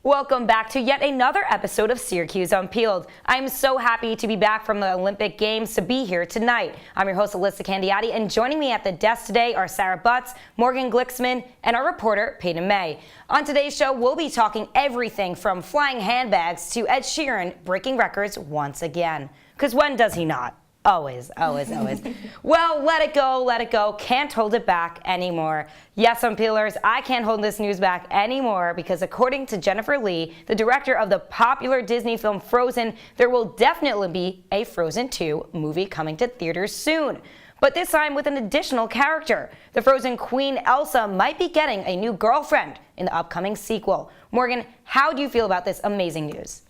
Welcome back to yet another episode of Syracuse Unpeeled. I'm so happy to be back from the Olympic Games to be here tonight. I'm your host, Elissa Candiotti, and joining me at the desk today are Sarah Butts, Morgan Glicksman, and our reporter, Payton May. On today's show, we'll be talking everything from flying handbags to Ed Sheeran breaking records once again. Because when does he not? Always, always, always. Well, let it go. Can't hold it back anymore. Yes, Unpeelers, I can't hold this news back anymore because according to Jennifer Lee, the director of the popular Disney film Frozen, there will definitely be a Frozen 2 movie coming to theaters soon. But this time with an additional character. The Frozen Queen Elsa might be getting a new girlfriend in the upcoming sequel. Morgan, how do you feel about this amazing news?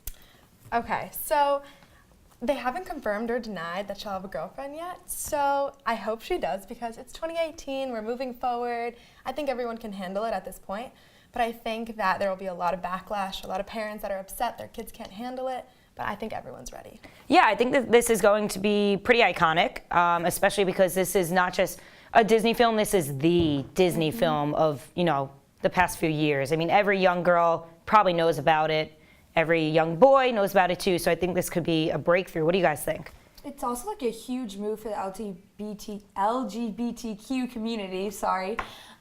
Okay, so they haven't confirmed or denied that she'll have a girlfriend yet, so I hope she does because it's 2018, we're moving forward. I think everyone can handle it at this point, but I think that there will be a lot of backlash, a lot of parents that are upset their kids can't handle it, but I think everyone's ready. Yeah, I think that this is going to be pretty iconic, especially because this is not just a Disney film, this is the Disney film of, the past few years. I mean, every young girl probably knows about it. Every young boy knows about it too, so I think this could be a breakthrough. What do you guys think? It's also like a huge move for the LGBTQ community,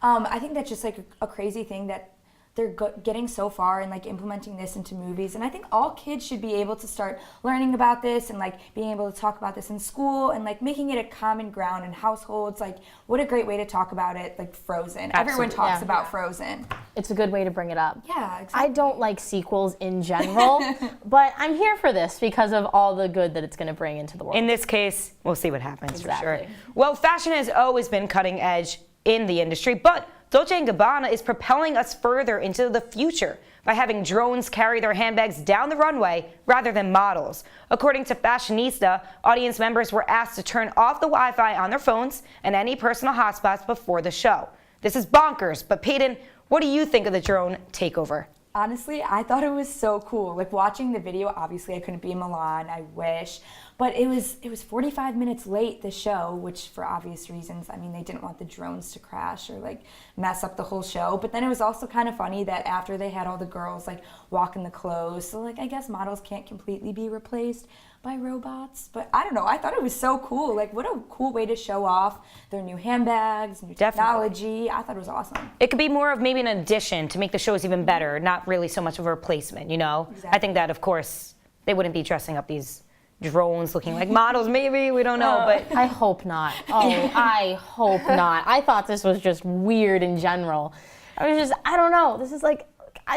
I think that's just like a crazy thing that they're getting so far and like implementing this into movies. And I think all kids should be able to start learning about this and like being able to talk about this in school and like making it a common ground in households. Like what a great way to talk about it, like Frozen. Absolutely. Everyone talks about Frozen. It's a good way to bring it up. Yeah, exactly. I don't like sequels in general, but I'm here for this because of all the good that it's going to bring into the world. In this case, we'll see what happens for sure. Exactly. Well, fashion has always been cutting edge in the industry, but Dolce and Gabanna is propelling us further into the future by having drones carry their handbags down the runway rather than models. According to Fashionista, audience members were asked to turn off the Wi-Fi on their phones and any personal hotspots before the show. This is bonkers, but Payton, what do you think of the drone takeover? Honestly, I thought it was so cool. Like watching the video, obviously I couldn't be in Milan, I wish. But it was 45 minutes late, the show, which for obvious reasons, I mean, they didn't want the drones to crash or like mess up the whole show. But then it was also kind of funny that after they had all the girls like walk in the clothes, so like I guess models can't completely be replaced by robots. But I don't know, I thought it was so cool. Like what a cool way to show off their new handbags, new technology. I thought it was awesome. It could be more of maybe an addition to make the shows even better, not really so much of a replacement, Exactly. I think that, of course, they wouldn't be dressing up these drones looking like models, maybe, we don't know, but I hope not. Oh, I hope not. I thought this was just weird in general. I don't know. This is like,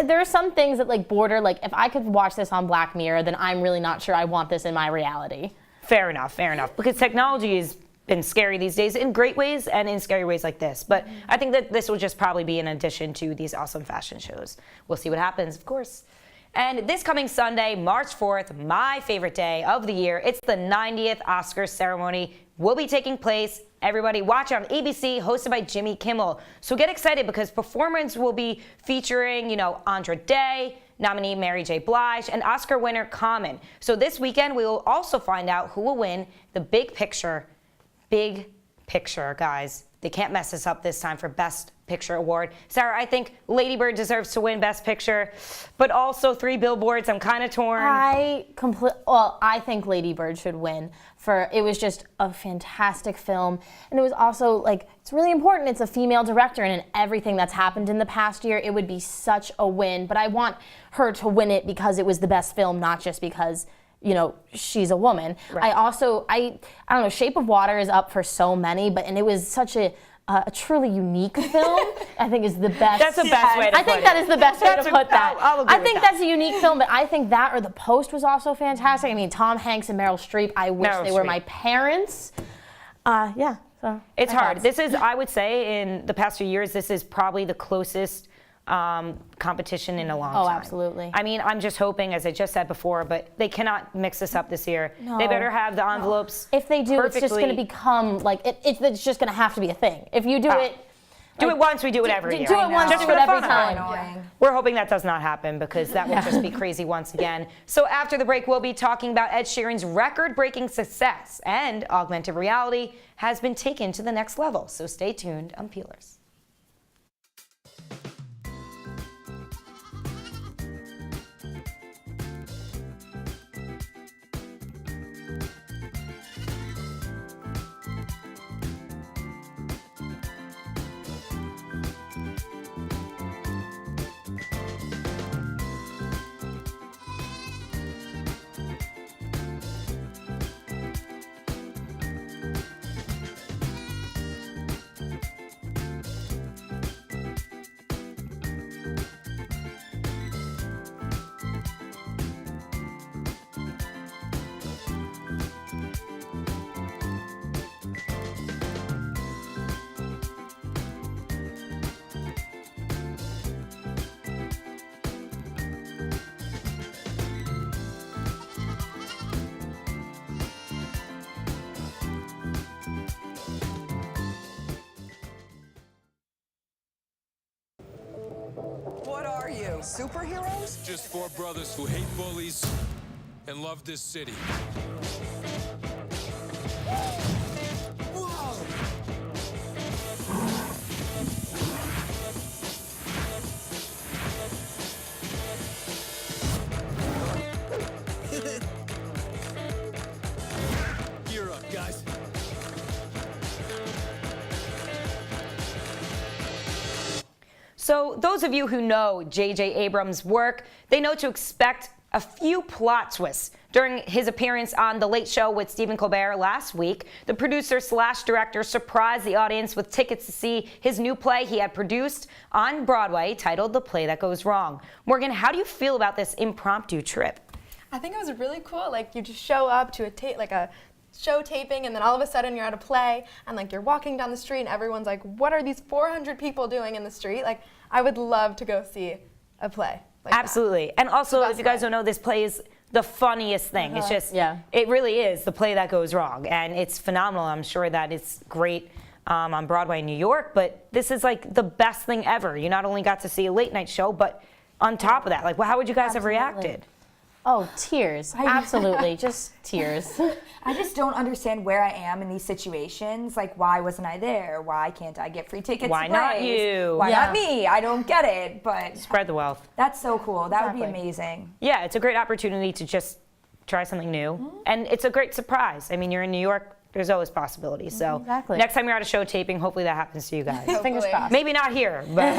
there are some things that like border, like if I could watch this on Black Mirror, then I'm really not sure I want this in my reality. Fair enough, because technology has been scary these days in great ways and in scary ways like this. But I think that this will just probably be an addition to these awesome fashion shows. We'll see what happens, of course. And this coming Sunday, March 4th, my favorite day of the year, it's the 90th Oscars ceremony, will be taking place. Everybody watch it on ABC, hosted by Jimmy Kimmel. So get excited because performers will be featuring, Andra Day, nominee Mary J. Blige, and Oscar winner Common. So this weekend, we will also find out who will win the Big Picture, guys. They can't mess this up this time for Best Picture award. Sarah, I think Lady Bird deserves to win Best Picture, but also 3 Billboards. I'm kind of torn. I think Lady Bird should win. It was just a fantastic film, and it was also like it's really important. It's a female director, and in everything that's happened in the past year, it would be such a win. But I want her to win it because it was the best film, not just because she's a woman. Right. I don't know, Shape of Water is up for so many, and it was such a truly unique film. I think is the best. That's the best way to put it. I think that is the best way to put that. I'll agree I think with that. that's a unique film, but I think that or The Post was also fantastic. I mean, Tom Hanks and Meryl Streep, I wish they were my parents. So it's hard. This is, I would say, in the past few years, this is probably the closest competition in a long time. Oh, absolutely. I mean, I'm just hoping, as I just said before, but they cannot mix this up this year. No. They better have the envelopes. If they do, it's just going to perfectly- become like it's just going to have to be a thing. If you do it. Do it once, we do it every year. Do it once, Just do for it the every fun of it. time. We're hoping that does not happen because that will just be crazy once again. So after the break, we'll be talking about Ed Sheeran's record-breaking success, and augmented reality has been taken to the next level. So stay tuned on Peelers. What are you, superheroes? Just four brothers who hate bullies and love this city. Whoa! Gear up, guys. So those of you who know J.J. Abrams' work, they know to expect a few plot twists. During his appearance on The Late Show with Stephen Colbert last week, the producer/director surprised the audience with tickets to see his new play he had produced on Broadway titled The Play That Goes Wrong. Morgan, how do you feel about this impromptu trip? I think it was really cool. Like, you just show up to a show taping, and then all of a sudden you're at a play, and like you're walking down the street, and everyone's like, "What are these 400 people doing in the street?" Like, I would love to go see a play like that. Absolutely. And also, if you guys don't know, this play is the funniest thing. It's just, it really is the play that goes wrong. And it's phenomenal. I'm sure that it's great on Broadway in New York, but this is like the best thing ever. You not only got to see a late night show, but on top of that, like, well, how would you guys have reacted? Oh, tears. Absolutely. Just tears. I just don't understand where I am in these situations. Like, why wasn't I there? Why can't I get free tickets? Why to not plays? you? Why Yeah. not me? I don't get it. But Spread the wealth. that's so cool. That would be Exactly. amazing. Yeah, it's a great opportunity to just try something new. And it's a great surprise. I mean, you're in New York, there's always possibilities. So Exactly. next time you're at a show taping, hopefully that happens to you guys. Fingers Hopefully. crossed. Maybe not here, but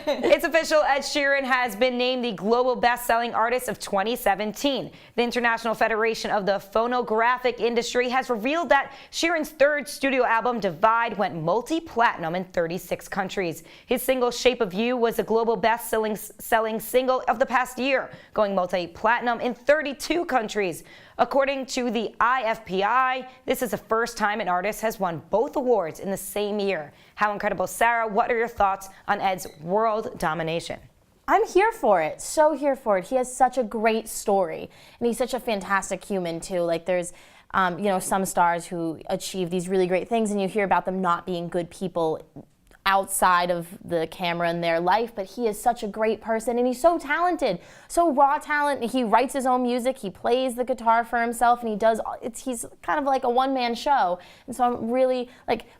it's official. Ed Sheeran has been named the global best-selling artist of 2017. The International Federation of the Phonographic Industry has revealed that Sheeran's third studio album, Divide, went multi-platinum in 36 countries. His single Shape of You was the global best-selling single of the past year, going multi-platinum in 32 countries. According to the IFPI, this is the first time an artist has won both awards in the same year. How incredible. Sarah, what are your thoughts on Ed's world domination? I'm here for it. So here for it. He has such a great story, and he's such a fantastic human too. Like, there's some stars who achieve these really great things, and you hear about them not being good people outside of the camera in their life, but he is such a great person, and he's so talented, so raw talent. He writes his own music, he plays the guitar for himself, and he's kind of like a one-man show. And so I'm really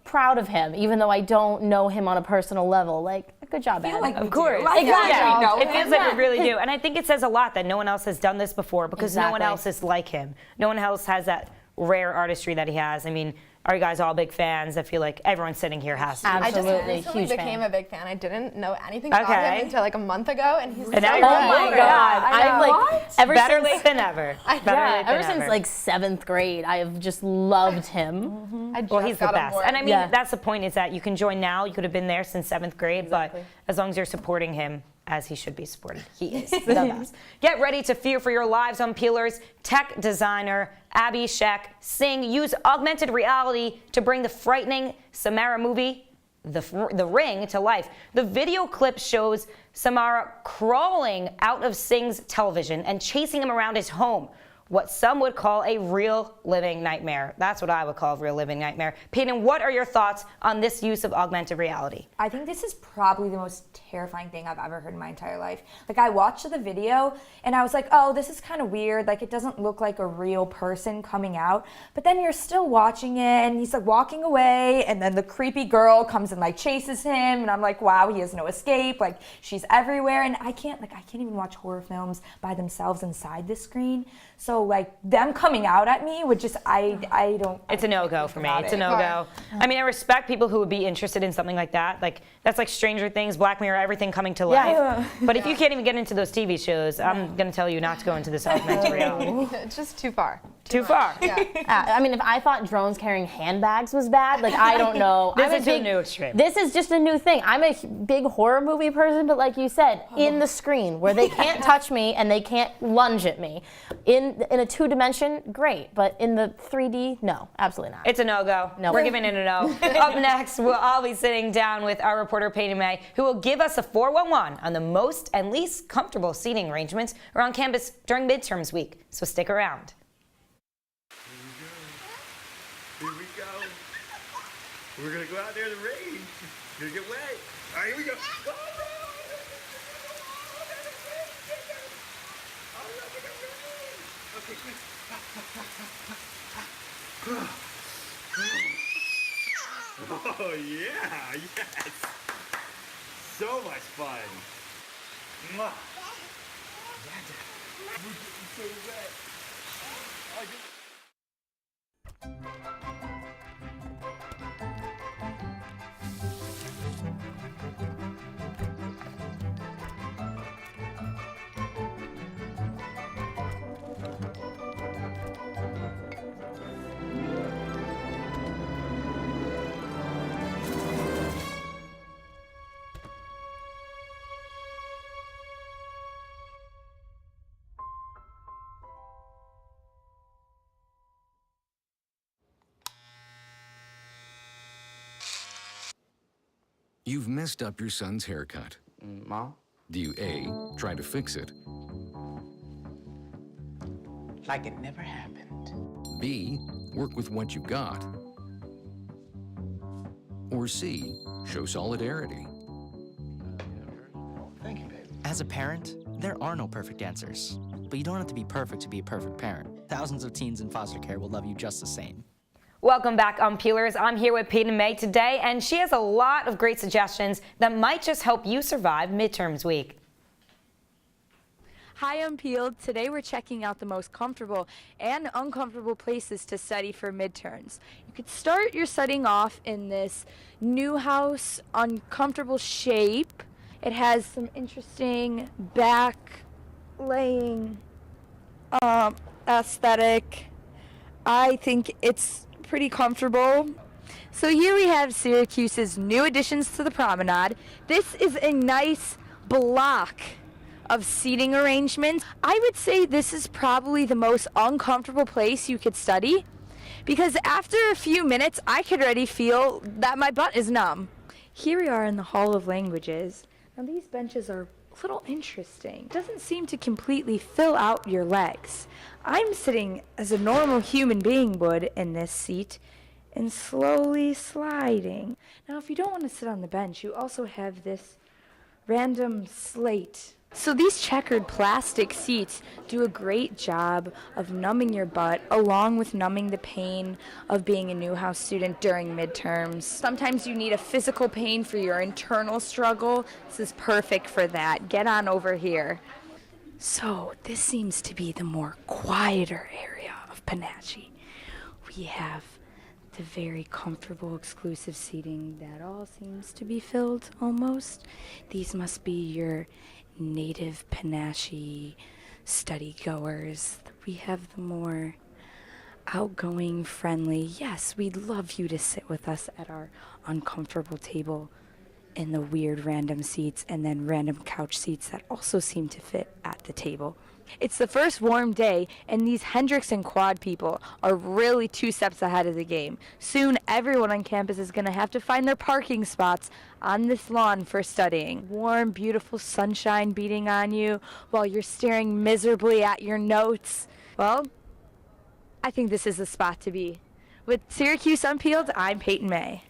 proud of him, even though I don't know him on a personal level. Like, good job, Ed. like Of course. Exactly. Yeah, it feels like we really do. And I think it says a lot that no one else has done this before, because no one Exactly. else is like him. No one else has that rare artistry that he has. I mean, are you guys all big fans? I feel like everyone sitting here has to. I just Absolutely, recently huge became fan. a big fan. I didn't know anything about Okay. him until like a month ago, and he's And now so you're good. oh my God. I know. I'm ever Better since late than ever. ever since 7th grade, I have just loved him. I just Well, he's the got on best. board. And I mean, Yeah. that's the point, is that you can join now. You could have been there since 7th grade, but as long as you're supporting him as he should be supported, he is the best. Get ready to fear for your lives on Peelers. Tech designer Abby Sheck Singh used augmented reality to bring the frightening Samara movie the ring to life. The video clip shows Samara crawling out of Singh's television and chasing him around his home. What some would call a real living nightmare. That's what I would call a real living nightmare. Payton, what are your thoughts on this use of augmented reality? I think this is probably the most terrifying thing I've ever heard in my entire life. Like, I watched the video and I was like, oh, this is kind of weird. Like, it doesn't look like a real person coming out. But then you're still watching it and he's like walking away, and then the creepy girl comes and like chases him, and I'm like, wow, he has no escape. Like, she's everywhere, and I can't even watch horror films by themselves inside the screen. So like them coming out at me would just, I don't. It's a no-go for me. It's a it. no-go. I mean, I respect people who would be interested in something like that. Like, that's like Stranger Things, Black Mirror, everything coming to life. Yeah. But if you can't even get into those TV shows, I'm going to tell you not to go into this augmented reality. It's just too far. Too far. Yeah. I mean, if I thought drones carrying handbags was bad, like, I don't know. This is a new extreme. This is just a new thing. I'm a big horror movie person, but like you said, in the screen where they can't touch me and they can't lunge at me. In a 2-dimension, great, but in the 3D, no, absolutely not. It's a no-go. No. We're giving it a no. Up next, I'll be sitting down with our reporter Payton May, who will give us a 411 on the most and least comfortable seating arrangements around campus during midterms week. So stick around. Here we go. We're gonna go out there in the rain. Gonna get wet. All right, here we go. Oh, no. Okay, quick. Oh yeah, yes. So much fun. Mwah. We're getting so wet. You've messed up your son's haircut. Mom? Do you A, try to fix it, Like it never happened. B, work with what you got, or C, show solidarity? Thank you, babe. As a parent, there are no perfect answers. But you don't have to be perfect to be a perfect parent. Thousands of teens in foster care will love you just the same. Welcome back, Unpeelers. I'm here with Payton May today, and she has a lot of great suggestions that might just help you survive midterms week. Hi, Unpeeled. Today we're checking out the most comfortable and uncomfortable places to study for midterms. You could start your studying off in this new house, uncomfortable shape. It has some interesting back laying aesthetic. I think it's pretty comfortable. So here we have Syracuse's new additions to the promenade. This is a nice block of seating arrangements. I would say this is probably the most uncomfortable place you could study, because after a few minutes I could already feel that my butt is numb. Here we are in the Hall of Languages. Now these benches are a little interesting. It doesn't seem to completely fill out your legs. I'm sitting as a normal human being would in this seat and slowly sliding. Now if you don't want to sit on the bench, you also have this random slate. So these checkered plastic seats do a great job of numbing your butt, along with numbing the pain of being a Newhouse student during midterms. Sometimes you need a physical pain for your internal struggle. This is perfect for that. Get on over here. So this seems to be the more quieter area of Panache. We have the very comfortable exclusive seating that all seems to be filled almost. These must be your native Panache study goers. We have the more outgoing, friendly, yes, we'd love you to sit with us at our uncomfortable table in the weird random seats, and then random couch seats that also seem to fit at the table. It's the first warm day, and these Hendrix and Quad people are really 2 steps ahead of the game. Soon, everyone on campus is going to have to find their parking spots on this lawn for studying. Warm, beautiful sunshine beating on you while you're staring miserably at your notes. Well, I think this is the spot to be. With Syracuse Unpeeled, I'm Payton May.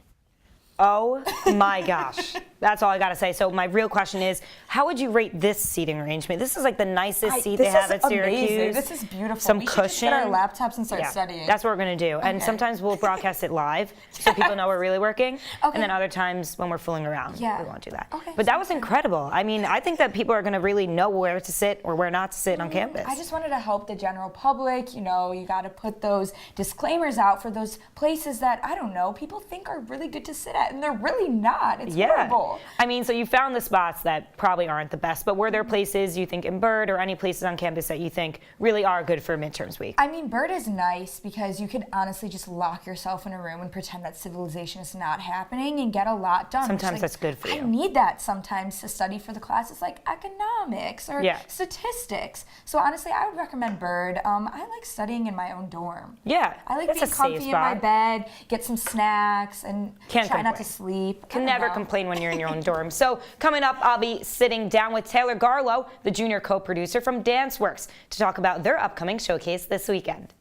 Oh my gosh. That's all I got to say. So my real question is, how would you rate this seating arrangement? This is like the nicest seat they have at Syracuse. This is beautiful. Some we cushion. Should just get our laptops and start studying. That's what we're going to do. And sometimes we'll broadcast it live so people know we're really working. And then other times when we're fooling around, we won't do that. But that was incredible. I mean, I think that people are going to really know where to sit or where not to sit on campus. I just wanted to help the general public. You know, you got to put those disclaimers out for those places that, I don't know, people think are really good to sit at, and they're really not. It's horrible. I mean, so you found the spots that probably aren't the best, but were there places you think in Bird or any places on campus that you think really are good for midterms week? I mean, Bird is nice because you could honestly just lock yourself in a room and pretend that civilization is not happening and get a lot done. Sometimes that's good for you. I need that sometimes to study for the classes like economics or statistics. So honestly, I would recommend Bird. I like studying in my own dorm. Yeah, I like being comfy in my bed, get some snacks, and try not to sleep. Can never complain when you're in your own dorm. So coming up, I'll be sitting down with Taylor Garlow, the junior co-producer from DanceWorks, to talk about their upcoming showcase this weekend.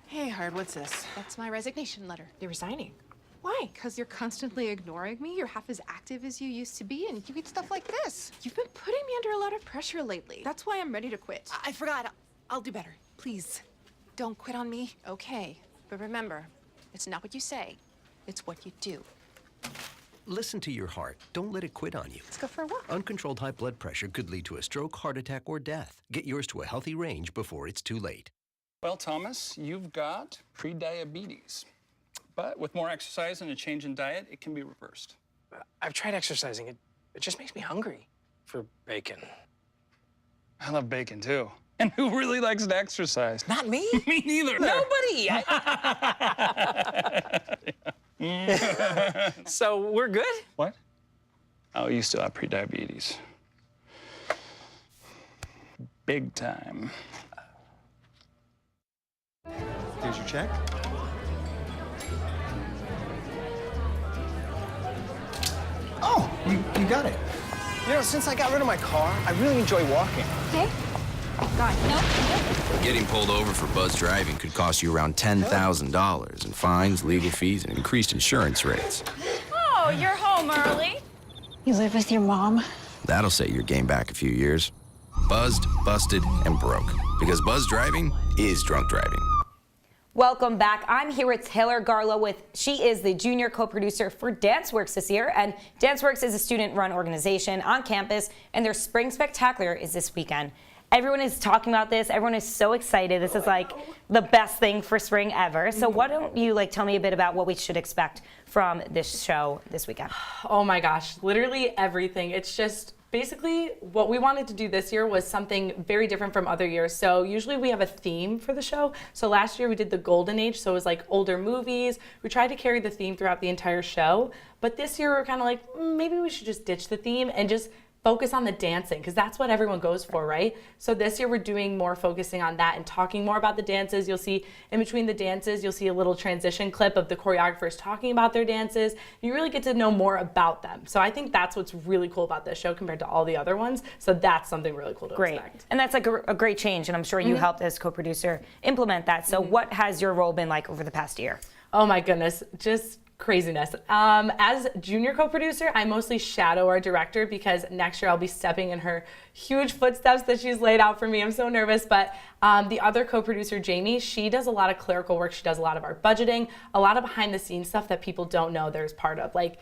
Hey, Hard, what's this? That's my resignation letter. You're resigning. Why? Because you're constantly ignoring me. You're half as active as you used to be, and you eat stuff like this. You've been putting me under a lot of pressure lately. That's why I'm ready to quit. I forgot. I'll do better. Please, don't quit on me. Okay, but remember, it's not what you say, it's what you do. Listen to your heart. Don't let it quit on you. Let's go for a walk. Uncontrolled high blood pressure could lead to a stroke, heart attack, or death. Get yours to a healthy range before it's too late. Well, Thomas, you've got prediabetes. But with more exercise and a change in diet, it can be reversed. I've tried exercising. It just makes me hungry for bacon. I love bacon, too. And who really likes to exercise? Not me. Me neither. Nobody. So we're good? What? Oh, you still have prediabetes. Big time. Here's your check. Oh, you got it. You know, since I got rid of my car, I really enjoy walking. Okay. Got it. No. Getting pulled over for buzz driving could cost you around $10,000 in fines, legal fees, and increased insurance rates. Oh, you're home early. You live with your mom? That'll set your game back a few years. Buzzed, busted, and broke. Because buzz driving is drunk driving. Welcome back. I'm here with Taylor Garlow. She is the junior co-producer for DanceWorks this year, and DanceWorks is a student-run organization on campus, and their Spring Spectacular is this weekend. Everyone is talking about this. Everyone is so excited. This is like the best thing for spring ever. So why don't you tell me a bit about what we should expect from this show this weekend? Oh my gosh, literally everything. It's just basically what we wanted to do this year was something very different from other years. So usually we have a theme for the show. So last year we did the Golden Age, so it was like older movies. We tried to carry the theme throughout the entire show. But this year we're kind of like, maybe we should just ditch the theme and just focus on the dancing, because that's what everyone goes for, right? So this year we're doing more focusing on that and talking more about the dances. You'll see in between the dances, you'll see a little transition clip of the choreographers talking about their dances. You really get to know more about them. So I think that's what's really cool about this show compared to all the other ones. So that's something really cool to expect. And that's like a great change, and I'm sure you helped as co-producer implement that. So what has your role been like over the past year? Oh my goodness, just craziness. As junior co-producer, I mostly shadow our director because next year I'll be stepping in her huge footsteps that she's laid out for me. I'm so nervous, but the other co-producer, Jamie, she does a lot of clerical work. She does a lot of our budgeting, a lot of behind the scenes stuff that people don't know there's part of. Like,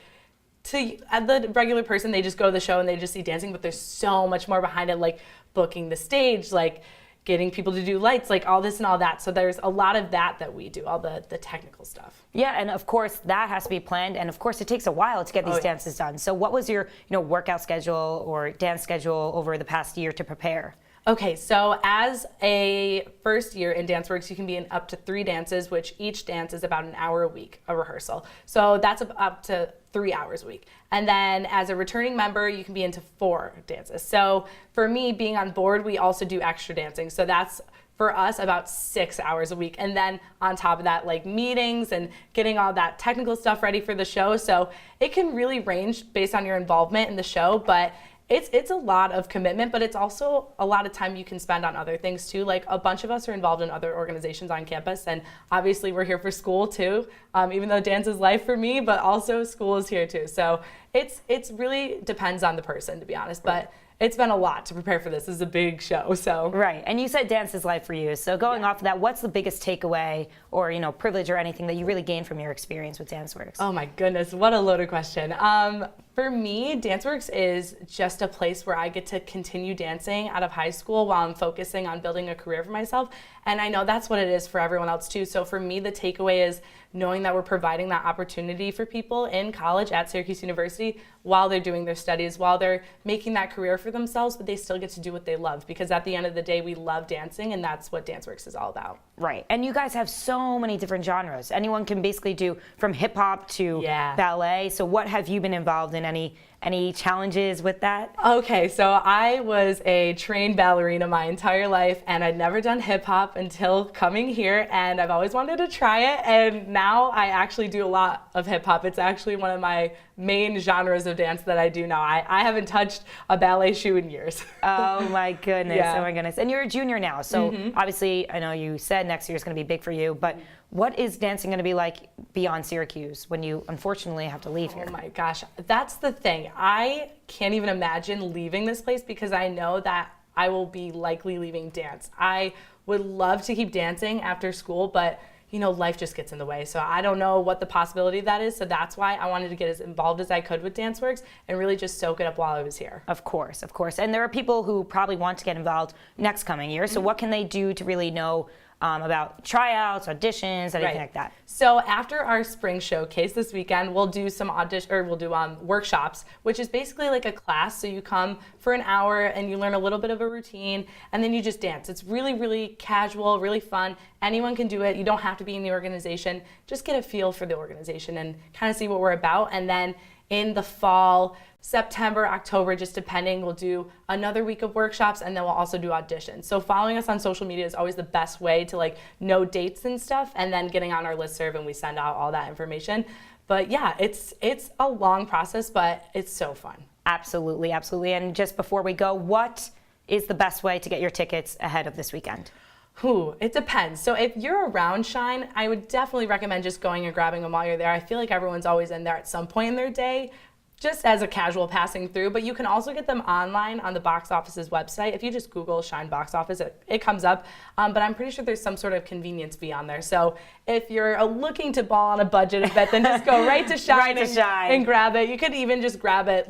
the regular person, they just go to the show and they just see dancing, but there's so much more behind it, like booking the stage, like getting people to do lights, like all this and all that. So there's a lot of that we do, all the technical stuff. Yeah, and of course that has to be planned, and of course it takes a while to get these dances done. So what was your workout schedule or dance schedule over the past year to prepare? Okay, so as a first year in DanceWorks, you can be in up to 3 dances, which each dance is about an hour a week, a rehearsal. So that's up to 3 hours a week. And then as a returning member, you can be into 4 dances. So for me, being on board, we also do extra dancing. So that's, for us, about 6 hours a week. And then on top of that, like meetings and getting all that technical stuff ready for the show. So it can really range based on your involvement in the show, but it's a lot of commitment, but it's also a lot of time you can spend on other things too. Like a bunch of us are involved in other organizations on campus, and obviously we're here for school too, even though dance is life for me, but also school is here too. So it's really depends on the person, to be honest, but it's been a lot to prepare for this. This is a big show, so. Right, and you said dance is life for you. So going off of that, what's the biggest takeaway or privilege or anything that you really gained from your experience with DanceWorks? Oh my goodness, what a loaded question. For me, DanceWorks is just a place where I get to continue dancing out of high school while I'm focusing on building a career for myself. And I know that's what it is for everyone else too. So for me, the takeaway is knowing that we're providing that opportunity for people in college at Syracuse University while they're doing their studies, while they're making that career for themselves, but they still get to do what they love, because at the end of the day, we love dancing, and that's what DanceWorks is all about. Right, and you guys have so many different genres. Anyone can basically do from hip hop to ballet. So what have you been involved in? Any challenges with that? Okay, so I was a trained ballerina my entire life, and I'd never done hip hop until coming here, and I've always wanted to try it, and now I actually do a lot of hip hop. It's actually one of my main genres of dance that I do now. I haven't touched a ballet shoe in years. Oh my goodness, Yeah. Oh my goodness. And you're a junior now, so obviously I know you said next year is going to be big for you, but what is dancing going to be like beyond Syracuse when you unfortunately have to leave here? Oh my gosh, that's the thing. I can't even imagine leaving this place, because I know that I will be likely leaving dance. I would love to keep dancing after school, but life just gets in the way. So I don't know what the possibility of that is. So that's why I wanted to get as involved as I could with DanceWorks and really just soak it up while I was here. Of course, of course. And there are people who probably want to get involved next coming year. So what can they do to really know about tryouts, auditions, anything like that? So after our spring showcase this weekend, we'll do some workshops, which is basically like a class. So you come for an hour and you learn a little bit of a routine, and then you just dance. It's really, really casual, really fun. Anyone can do it. You don't have to be in the organization. Just get a feel for the organization and kind of see what we're about. And then in the fall, September, October, just depending, we'll do another week of workshops, and then we'll also do auditions. So following us on social media is always the best way to know dates and stuff, and then getting on our listserv, and we send out all that information. But yeah, it's a long process, but it's so fun. Absolutely, absolutely. And just before we go, what is the best way to get your tickets ahead of this weekend? It depends. So if you're around Shine, I would definitely recommend just going and grabbing them while you're there. I feel like everyone's always in there at some point in their day, just as a casual passing through, but you can also get them online on the box office's website. If you just Google Shine box office, it comes up, but I'm pretty sure there's some sort of convenience fee on there. So if you're looking to ball on a budget event, then just go right to Shine, and grab it. You could even just grab it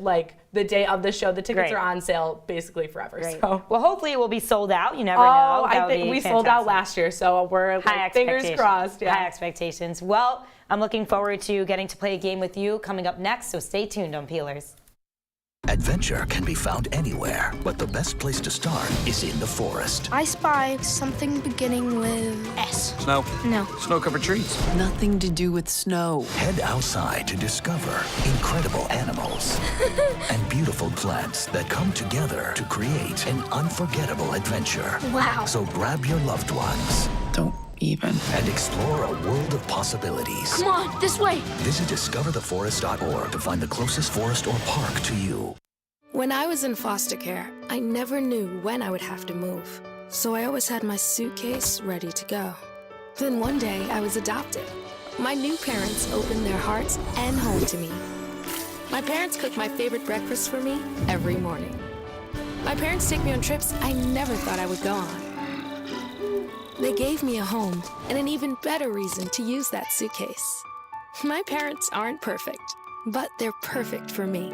the day of the show. The tickets are on sale basically forever. So. Well, hopefully it will be sold out. You never know. I think we sold out last year, so we're fingers crossed. Yeah. High expectations. Well, I'm looking forward to getting to play a game with you coming up next, so stay tuned on Peelers. Adventure can be found anywhere, but the best place to start is in the forest. I spy something beginning with S. Snow? No. Snow-covered trees. Nothing to do with snow. Head outside to discover incredible animals and beautiful plants that come together to create an unforgettable adventure. Wow. So grab your loved ones. Don't even. And explore a world of possibilities. Come on, this way. Visit discovertheforest.org to find the closest forest or park to you. When I was in foster care, I never knew when I would have to move. So I always had my suitcase ready to go. Then one day I was adopted. My new parents opened their hearts and home to me. My parents cook my favorite breakfast for me every morning. My parents take me on trips I never thought I would go on. They gave me a home and an even better reason to use that suitcase. My parents aren't perfect, but they're perfect for me.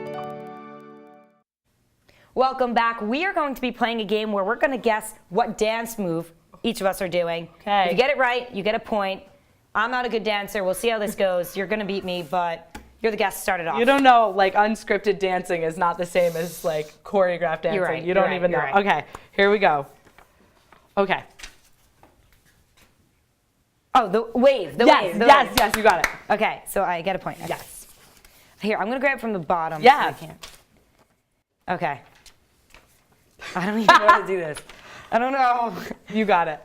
Welcome back. We are going to be playing a game where we're going to guess what dance move each of us are doing. Okay. If you get it right, you get a point. I'm not a good dancer. We'll see how this goes. You're going to beat me, but you're the guest to start it off. You don't know, like, unscripted dancing is not the same as, like, choreographed dancing. You're right. You don't even know. Right. Okay, here we go. Okay. Oh, the wave. The Yes, wave. The yes, wave. yes, you got it. Okay, so I get a point. Okay. Yes. Here, I'm going to grab from the bottom. Yeah. So I can't. Okay. I don't even know how to do this. I don't know. You got it.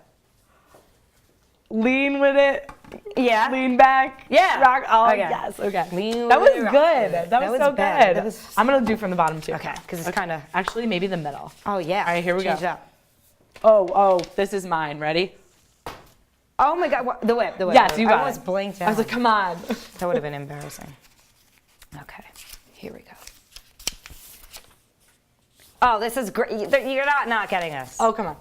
Lean with it. Yeah. Lean back. Yeah. Rock. Oh, Okay. yes. Okay. Lean That with was it, good. rock. That was so bad. good. That was- I'm going to do from the bottom, too. Okay, because it's kind of... Actually, maybe the middle. Oh, yeah. All right, here we Change go. it up. Oh, this is mine. Ready? Oh, my God. The whip. The whip. Yes, you got I almost it. blinked out. I was like, come on. That would have been embarrassing. Okay. Here we go. Oh, this is great. You're not getting this. Oh, come on.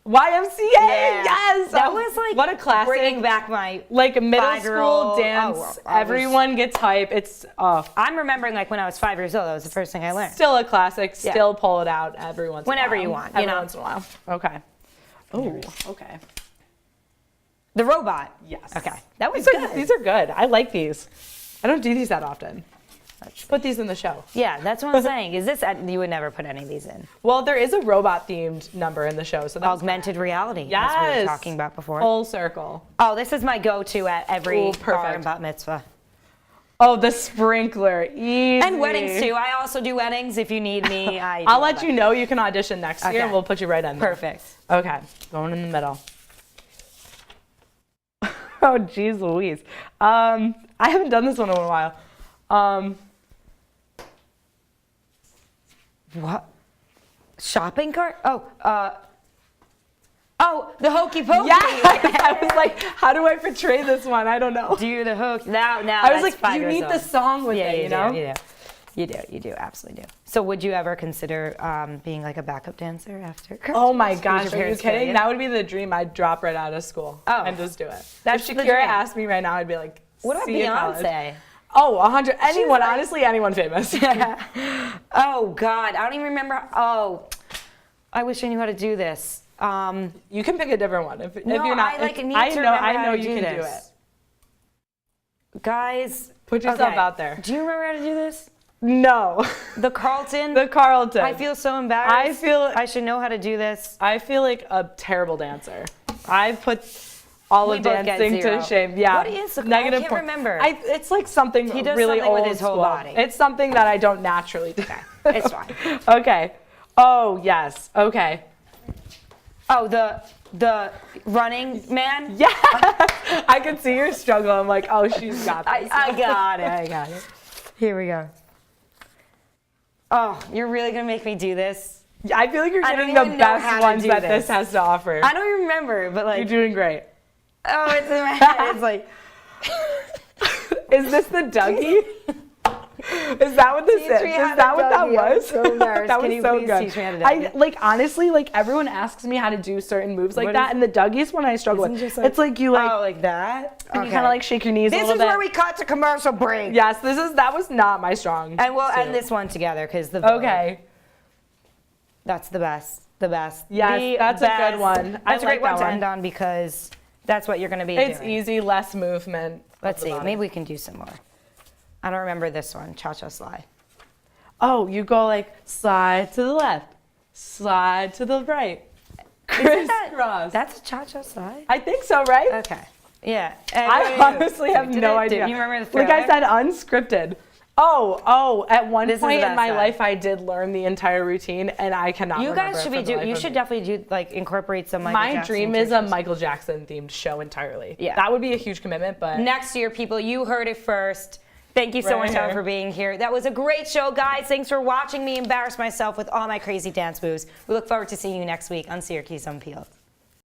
YMCA, yes! That was like what a classic. Bringing back my like middle five-year-old. school dance. Oh, Everyone gets hype. It's I'm remembering like when I was 5 years old. That was the first thing I learned. Still a classic. Yeah. Still pull it out every once Whenever in a while. you want. Every You know. once in a while. Okay. Oh, okay. The robot. Yes. Okay. That was These are good. I like these. I don't do these that often. Let's put these in the show. Yeah, that's what I'm saying. Is this? You would never put any of these in. Well, there is a robot-themed number in the show, so that's Augmented reality. Yes. As we were talking about before. Full circle. Oh, this is my go-to at every Ooh, bar perfect. and bat mitzvah. Oh, the sprinkler. Easy. And weddings too. I also do weddings. If you need me, I'll let you know. You can audition next year, and we'll put you right in there. Perfect. Okay, going in the middle. Oh, geez Louise. I haven't done this one in a while. What? Shopping cart? Oh, the hokey pokey. Yeah, I was like, how do I portray this one? I don't know. Do the hook now? I was that's like, 5 you years need old. the song with it, you know? You do, absolutely do. So would you ever consider being like a backup dancer after? Oh my Would gosh, your are you parents kill kidding? That would be the dream. I'd drop right out of school and just do it. That's if the Shakira dream. asked me right now, I'd be like, What about see you in college. Beyonce? Oh, 100. Anyone, honestly, anyone famous. Oh God, I don't even remember. Oh, I wish I knew how to do this. You can pick a different one if No, you're not. I like need to I remember know how to you do can do this. it. Guys, Put yourself okay. out there. Do you remember how to do this? No. The Carlton? The Carlton. I feel so embarrassed. I should know how to do this. I feel like a terrible dancer. I've put all We of both get dancing zero. to shame. Yeah. What is the negative I can't point. remember. It's like something He does really something with old his whole school. body. It's something that I don't naturally do. It's fine. Okay. Oh, yes. Okay. Oh, the running man? Yeah. I can see your struggle. I'm like, oh, she's got this. I got it. I got it. Here we go. Oh, you're really going to make me do this? I feel like you're I don't getting the even know how best to ones do that this has to offer. I don't even remember, but like. You're doing great. Oh, it's in my head. It's like. Is this the Dougie? Is that what this is? me Is how to that what that Dougie. I'm was? so embarrassed. That Can was you so please good. teach me how to I Dougie? like honestly, like everyone asks me how to do certain moves like What that, is- and the Dougie's one I struggle Isn't with. just like- It's like you like Oh, like that? and you kind of like shake your knees a This little is bit. where we cut to commercial break. Yes, that was not my strong. And we'll suit. end this one together because the Okay. That's the best. The best. Yes, The that's a good best. one. I That's a great like one that to one. end on because that's what you're going to be It's doing. easy, less movement. Let's see. Maybe we can do some more. I don't remember this one. Cha-cha slide. Oh, you go like slide to the left, slide to the right, crisscross. That's a cha-cha slide? I think so, right? Okay. Yeah. I honestly have no idea. Do you remember the Like I thriller? said, unscripted. Oh, at one This is point the in best my side. life, I did learn the entire routine, and I cannot You remember guys should it be for the life You of should me. definitely do like incorporate some Michael My Jackson dream is a traditions. Michael Jackson themed show entirely. Yeah. That would be a huge commitment, but Next year, people, you heard it first. Thank you so Right much, Helen, here. for being here. That was a great show, guys. Thanks for watching me embarrass myself with all my crazy dance moves. We look forward to seeing you next week on Syracuse Unpeeled.